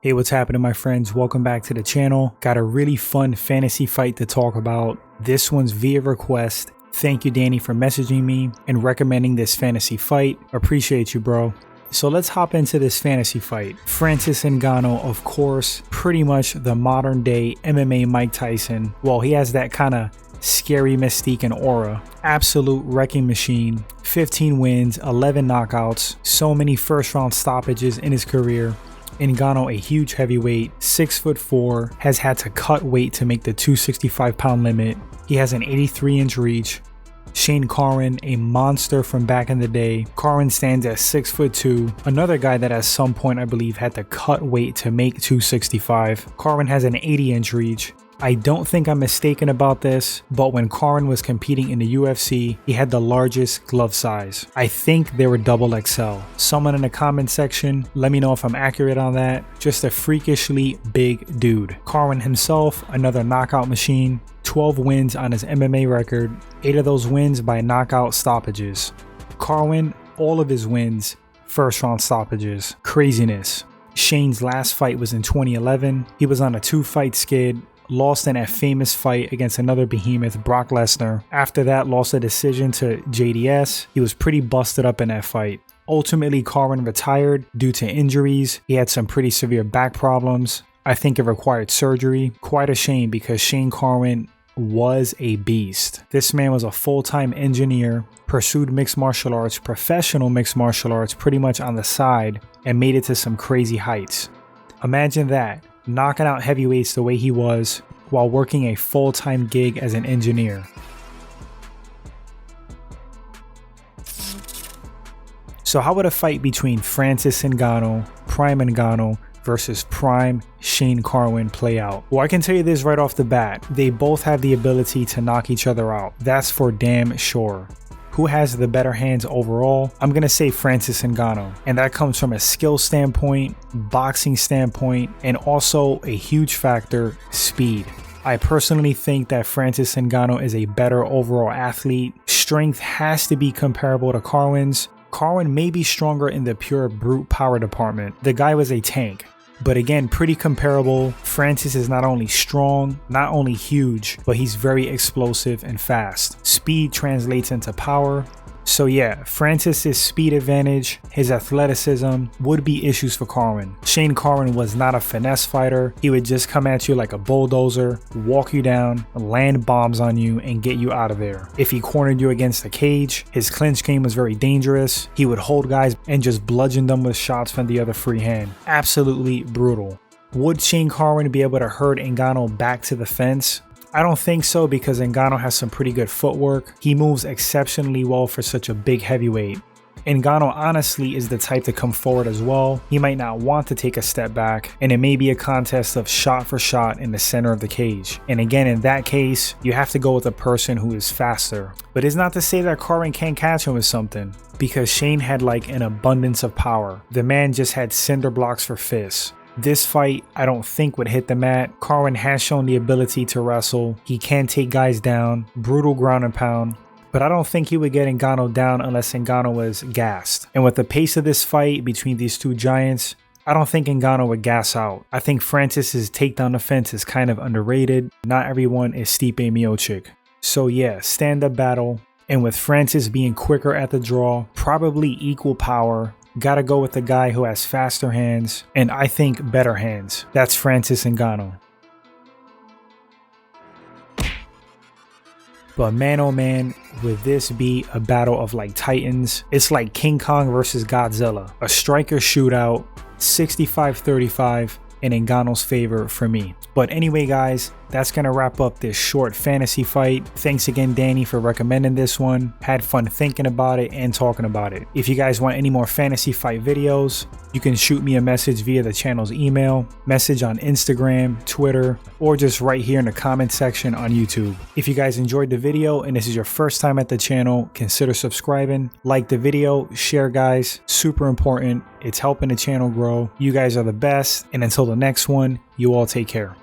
Hey, what's happening, my friends? Welcome back to the channel. Got a really fun fantasy fight to talk about. This one's via request. Thank you, Danny, for messaging me and recommending this fantasy fight. Appreciate you, bro. So let's hop into this fantasy fight. Francis Ngannou, of course, pretty much the modern day MMA Mike Tyson. Well, he has that kind of scary mystique and aura. Absolute wrecking machine. 15 wins, 11 knockouts, so many first round stoppages in his career. Ngannou, a huge heavyweight, 6'4", has had to cut weight to make the 265-pound limit. He has an 83-inch reach. Shane Carwin, a monster from back in the day. Carwin stands at 6'2", another guy that at some point I believe had to cut weight to make 265. Carwin has an 80-inch reach. I don't think I'm mistaken about this, but when Carwin was competing in the UFC, he had the largest glove size. I think they were XXL. Someone in the comment section, let me know if I'm accurate on that. Just a freakishly big dude. Carwin himself, another knockout machine. 12 wins on his MMA record, 8 of those wins by knockout stoppages. Carwin, all of his wins, first round stoppages. Craziness. Shane's last fight was in 2011. He was on a 2-fight skid. Lost in that famous fight against another behemoth, Brock Lesnar. After that, lost a decision to JDS. He was pretty busted up in that fight. Ultimately, Carwin retired due to injuries. He had some pretty severe back problems. I think it required surgery. Quite a shame because Shane Carwin was a beast. This man was a full-time engineer, pursued mixed martial arts, professional mixed martial arts pretty much on the side, and made it to some crazy heights. Imagine that. Knocking out heavyweights the way he was while working a full-time gig as an engineer. So how would a fight between Francis Ngannou, Prime Ngannou, versus Prime Shane Carwin play out? Well, I can tell you this right off the bat. They both have the ability to knock each other out. That's for damn sure. Who has the better hands overall? I'm going to say Francis Ngannou. And that comes from a skill standpoint, boxing standpoint, and also a huge factor, speed. I personally think that Francis Ngannou is a better overall athlete. Strength has to be comparable to Carwin's. Carwin may be stronger in the pure brute power department. The guy was a tank. But again, pretty comparable. Francis is not only strong, not only huge, but he's very explosive and fast. Speed translates into power. So yeah, Francis's speed advantage, his athleticism would be issues for Carwin. Shane Carwin was not a finesse fighter. He would just come at you like a bulldozer, walk you down, land bombs on you, and get you out of there. If he cornered you against the cage, his clinch game was very dangerous. He would hold guys and just bludgeon them with shots from the other free hand. Absolutely brutal. Would Shane Carwin be able to herd Ngannou back to the fence? I don't think so because Ngannou has some pretty good footwork. He moves exceptionally well for such a big heavyweight. Ngannou honestly is the type to come forward as well. He might not want to take a step back, and it may be a contest of shot for shot in the center of the cage. And again, in that case, you have to go with a person who is faster. But it's not to say that Carwin can't catch him with something, because Shane had like an abundance of power. The man just had cinder blocks for fists. This fight, I don't think would hit the mat. Carwin has shown the ability to wrestle. He can take guys down, brutal ground and pound. But I don't think he would get Ngannou down unless Ngannou was gassed. And with the pace of this fight between these two giants, I don't think Ngannou would gas out. I think Francis's takedown defense is kind of underrated. Not everyone is Stipe Miocic. So yeah, stand-up battle. And with Francis being quicker at the draw, probably equal power, gotta go with the guy who has faster hands, and I think better hands. That's Francis Ngannou. But man oh man, would this be a battle of like titans? It's like King Kong versus Godzilla. A striker shootout, 65-35 in Ngannou's favor for me. But anyway guys, that's gonna wrap up this short fantasy fight. Thanks again, Danny, for recommending this one. Had fun thinking about it and talking about it. If you guys want any more fantasy fight videos, you can shoot me a message via the channel's email, message on Instagram, Twitter, or just right here in the comment section on YouTube. If you guys enjoyed the video and this is your first time at the channel, consider subscribing, like the video, share guys, super important. It's helping the channel grow. You guys are the best, and until the next one, you all take care.